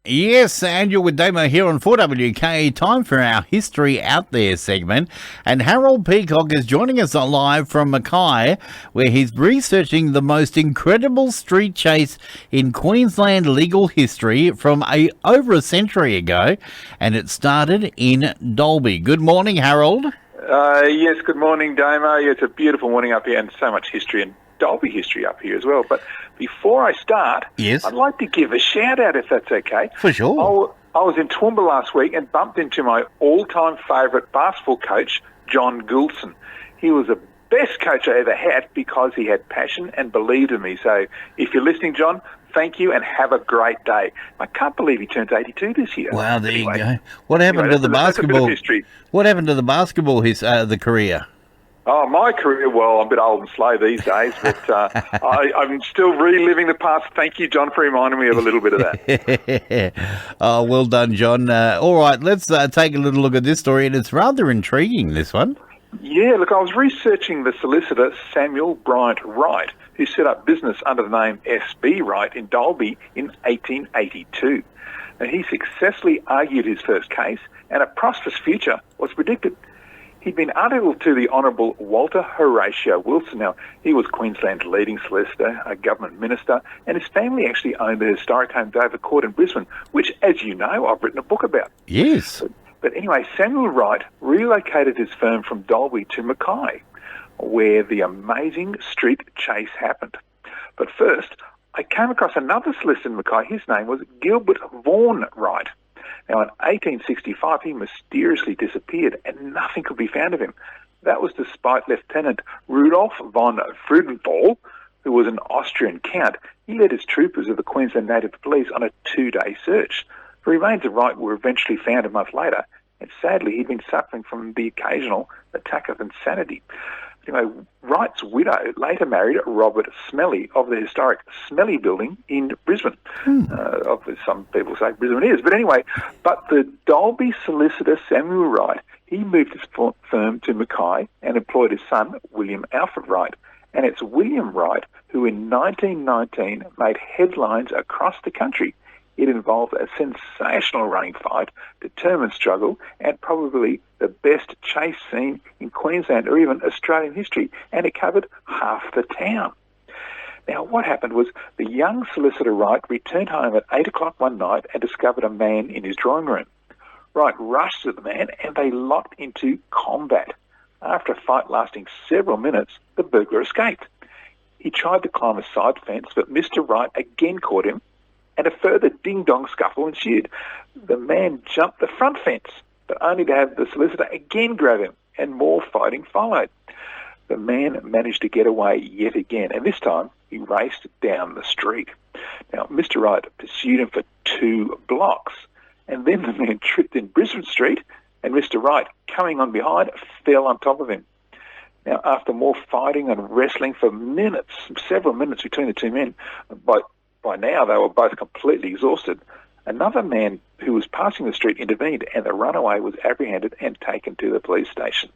Yes, and you're with Damo here on 4WK. Time for our History Out There segment. And Harold Peacock is joining us live from Mackay, where he's researching the most incredible street chase in Queensland legal history from over a century ago. And it started in Dalby. Good morning, Harold. Yes, good morning, Damo. It's a beautiful morning up here and so much history and Dalby history up here as well. But before I start, yes, I'd like to give a shout-out, if that's okay. For sure. I was in Toowoomba last week and bumped into my all-time favourite basketball coach, John Goulson. He was the best coach I ever had because he had passion and believed in me. So if you're listening, John, thank you and have a great day. I can't believe he turns 82 this year. Wow, there you go. What happened to the basketball? What happened to the basketball, the career? Oh, my career, well, I'm a bit old and slow these days, but I'm still reliving the past. Thank you, John, for reminding me of a little bit of that. Oh, well done, John. All right, let's take a little look at this story, and it's rather intriguing, this one. Yeah, look, I was researching the solicitor Samuel Bryant Wright, who set up business under the name S.B. Wright in Dalby in 1882. And he successfully argued his first case, and a prosperous future was predicted. He'd been unable to the Honourable Walter Horatio Wilson. Now, he was Queensland's leading solicitor, a government minister, and his family actually owned the historic home Dover Court in Brisbane, which, as you know, I've written a book about. Yes. But anyway, Samuel Wright relocated his firm from Dalby to Mackay, where the amazing street chase happened. But first, I came across another solicitor in Mackay. His name was Gilbert Vaughan Wright. Now, in 1865, he mysteriously disappeared and nothing could be found of him. That was despite Lieutenant Rudolf von Freudenthal, who was an Austrian count. He led his troopers of the Queensland Native Police on a 2-day search. The remains of Wright were eventually found a month later, and sadly, he'd been suffering from the occasional attack of insanity. Anyway, Wright's widow later married Robert Smellie of the historic Smellie building in Brisbane. Some people say Brisbane is. But anyway, the Dalby solicitor Samuel Wright, he moved his firm to Mackay and employed his son, William Alfred Wright. And it's William Wright who in 1919 made headlines across the country. It involved a sensational running fight, determined struggle, and probably the best chase scene in Queensland or even Australian history, and it covered half the town. Now, what happened was the young solicitor Wright returned home at 8 o'clock one night and discovered a man in his drawing room. Wright rushed to the man and they locked into combat. After a fight lasting several minutes, the burglar escaped. He tried to climb a side fence, but Mr. Wright again caught him, and a further ding-dong scuffle ensued. The man jumped the front fence, but only to have the solicitor again grab him, and more fighting followed. The man managed to get away yet again, and this time he raced down the street. Now, Mr. Wright pursued him for 2 blocks, and then the man tripped in Brisbane Street, and Mr. Wright, coming on behind, fell on top of him. Now, after more fighting and wrestling for minutes, several minutes between the two men, by now, they were both completely exhausted. Another man who was passing the street intervened, and the runaway was apprehended and taken to the police station.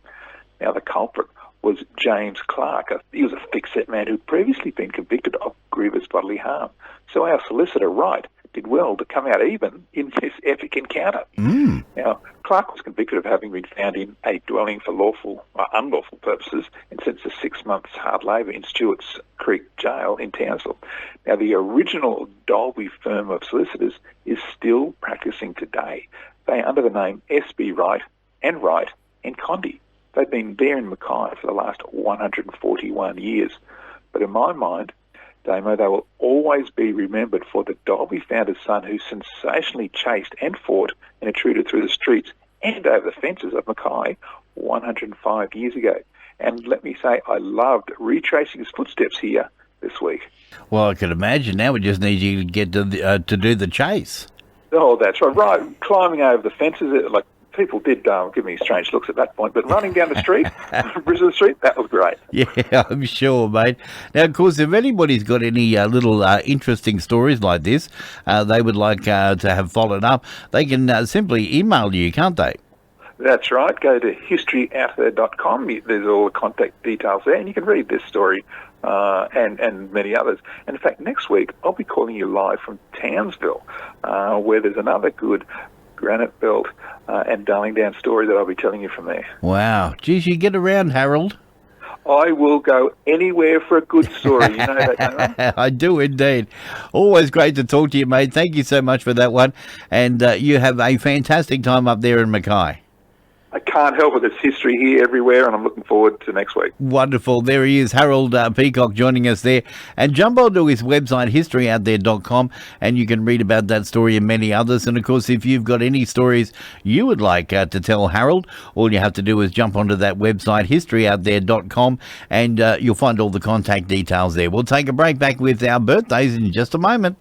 Now, the culprit was James Clark. He was a thick-set man who'd previously been convicted of grievous bodily harm. So our solicitor, Wright, did well to come out even in this epic encounter. Now, Clark was convicted of having been found in a dwelling for lawful or unlawful purposes and sentenced to 6 months hard labour in Stewart's Creek Jail in Townsville. Now, the original Dalby firm of solicitors is still practising today. They are under the name S.B. Wright and Condy. They've been there in Mackay for the last 141 years. But in my mind, Damo, they will always be remembered for the Dalby founder's son who sensationally chased and fought and intruded through the streets and over the fences of Mackay 105 years ago. And let me say, I loved retracing his footsteps here this week. Well, I can imagine. Now we just need you to get to do the chase. Oh, that's right. Right, climbing over the fences, like people did give me strange looks at that point, but running down the street, Brisbane Street, that was great. Yeah, I'm sure, mate. Now, of course, if anybody's got any little interesting stories like this they would like to have followed up, they can simply email you, can't they? That's right. Go to historyouthere.com. There's all the contact details there, and you can read this story and many others. And in fact, next week I'll be calling you live from Townsville, where there's another good granite belt and Darling Down story that I'll be telling you from there. Wow. Geez, you get around, Harold. I will go anywhere for a good story. You know that, don't you? I do indeed. Always great to talk to you, mate. Thank you so much for that one. And you have a fantastic time up there in Mackay. I can't help it. There's history here everywhere, and I'm looking forward to next week. Wonderful. There he is, Harold Peacock, joining us there. And jump onto his website, historyouthere.com, and you can read about that story and many others. And, of course, if you've got any stories you would like to tell Harold, all you have to do is jump onto that website, historyouthere.com, and you'll find all the contact details there. We'll take a break, back with our birthdays in just a moment.